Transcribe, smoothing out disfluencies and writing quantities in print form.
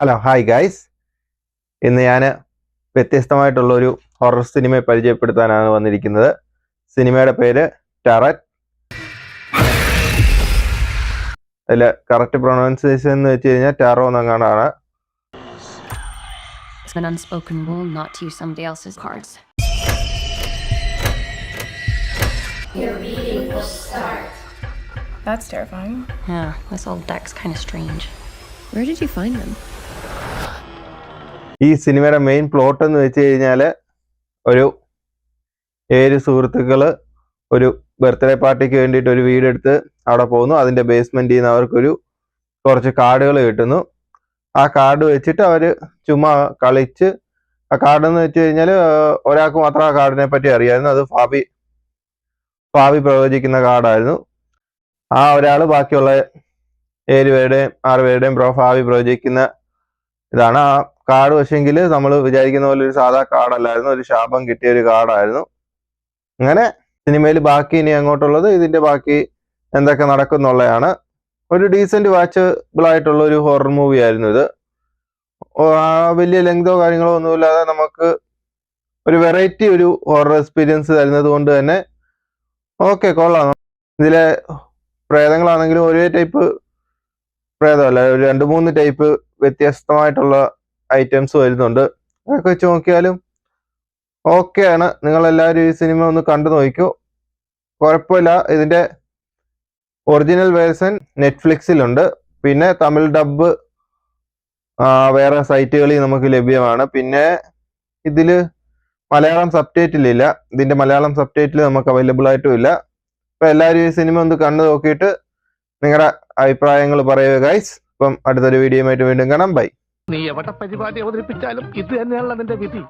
Hello hi guys. ഇന്ന് ഞാൻ വ്യത്യസ്തമായിട്ടുള്ളൊരു horror സിനിമയെ പരിചയപ്പെടുത്താനാണ് വന്നിരിക്കുന്നത്. സിനിമയുടെ പേര് ടെററ്റ്. അതിൽ കറക്റ്റ് പ്രൊനൗൺസിയേഷൻ എന്ന് വെച്ച് കഴിഞ്ഞാൽ tarot എന്നങ്ങാണ്ടാണ്. An unspoken rule not to use somebody else's cards. Your reading will start. That's terrifying. Yeah, this old deck's kind of strange. Where did you find them? ഈ സിനിമയുടെ main plot എന്ന് വെച്ച് കഴിഞ്ഞാൽ ഒരു 7 സുഹൃത്തുക്കൾ ഒരു ബർത്ത്ഡേ പാർട്ടിക്ക് വേണ്ടിയിട്ട് ഒരു വീടെടുത്ത് അവിടെ പോകുന്നു. അതിൻ്റെ ബേസ്മെൻറ്റിൽ നിന്ന് അവർക്കൊരു കുറച്ച് കാർഡുകൾ കിട്ടുന്നു. ആ കാർഡ് വെച്ചിട്ട് അവർ ചുമ്മാ കളിച്ച്, ആ കാർഡ് എന്ന് വെച്ച് കഴിഞ്ഞാൽ ഒരാൾക്ക് മാത്രം ആ കാർഡിനെ പറ്റി അറിയാമായിരുന്നു. അത് ഭാവി പ്രവചിക്കുന്ന കാർഡായിരുന്നു. ആ ഒരാൾ ബാക്കിയുള്ള 7 പേരുടെയും 6 പേരുടെയും ഭാവി പ്രവചിക്കുന്ന ഇതാണ്. ആ കാർഡ് പക്ഷെങ്കിൽ നമ്മൾ വിചാരിക്കുന്ന പോലെ ഒരു സാധാ കാർഡല്ലായിരുന്നു, ഒരു ശാപം കിട്ടിയ ഒരു കാർഡായിരുന്നു. അങ്ങനെ സിനിമയിൽ ബാക്കി ഇനി അങ്ങോട്ടുള്ളത് ഇതിൻ്റെ ബാക്കി എന്തൊക്കെ നടക്കുന്നുള്ളതാണ്. ഒരു ഡീസൻറ്റ് വാച്ചബിൾ ആയിട്ടുള്ള ഒരു ഹൊറർ മൂവി ആയിരുന്നു ഇത്. വലിയ ലെങ്തോ കാര്യങ്ങളോ ഒന്നുമില്ലാതെ നമുക്ക് ഒരു വെറൈറ്റി ഒരു ഹൊറർ എക്സ്പീരിയൻസ് തരുന്നത് കൊണ്ട് തന്നെ ഓക്കെ കൊള്ളാം. ഇതിലെ പ്രേതങ്ങളാണെങ്കിലും ഒരേ ടൈപ്പ് പ്രേതമല്ല, ഒരു 2-3 ടൈപ്പ് വ്യത്യസ്തമായിട്ടുള്ള ഐറ്റംസ് വരുന്നുണ്ട്. അതൊക്കെ വെച്ച് നോക്കിയാലും ഓക്കെയാണ്. നിങ്ങളെല്ലാവരും ഈ സിനിമ ഒന്ന് കണ്ടു നോക്കൂ, കുഴപ്പമില്ല. ഇതിൻ്റെ ഒറിജിനൽ വേർഷൻ നെറ്റ്ഫ്ലിക്സിലുണ്ട്, പിന്നെ തമിഴ് ഡബ് വേറെ സൈറ്റുകളിൽ നമുക്ക് ലഭ്യമാണ്. പിന്നെ ഇതിൽ മലയാളം സബ്ടൈറ്റിലില്ല, ഇതിൻ്റെ മലയാളം സബ്ടൈറ്റിൽ നമുക്ക് അവൈലബിൾ ആയിട്ടും ഇല്ല. അപ്പോൾ എല്ലാവരും ഈ സിനിമ ഒന്ന് കണ്ടു നോക്കിയിട്ട് നിങ്ങളുടെ അഭിപ്രായങ്ങൾ പറയുക ഗൈസ്. അപ്പം അടുത്തൊരു വീഡിയോയുമായിട്ട് വീണ്ടും കാണാം. ബൈ. നീ എവിടെ പരിപാടി അവതരിപ്പിച്ചാലും ഇത് തന്നെയാണല്ലോ നിന്റെ വിധി.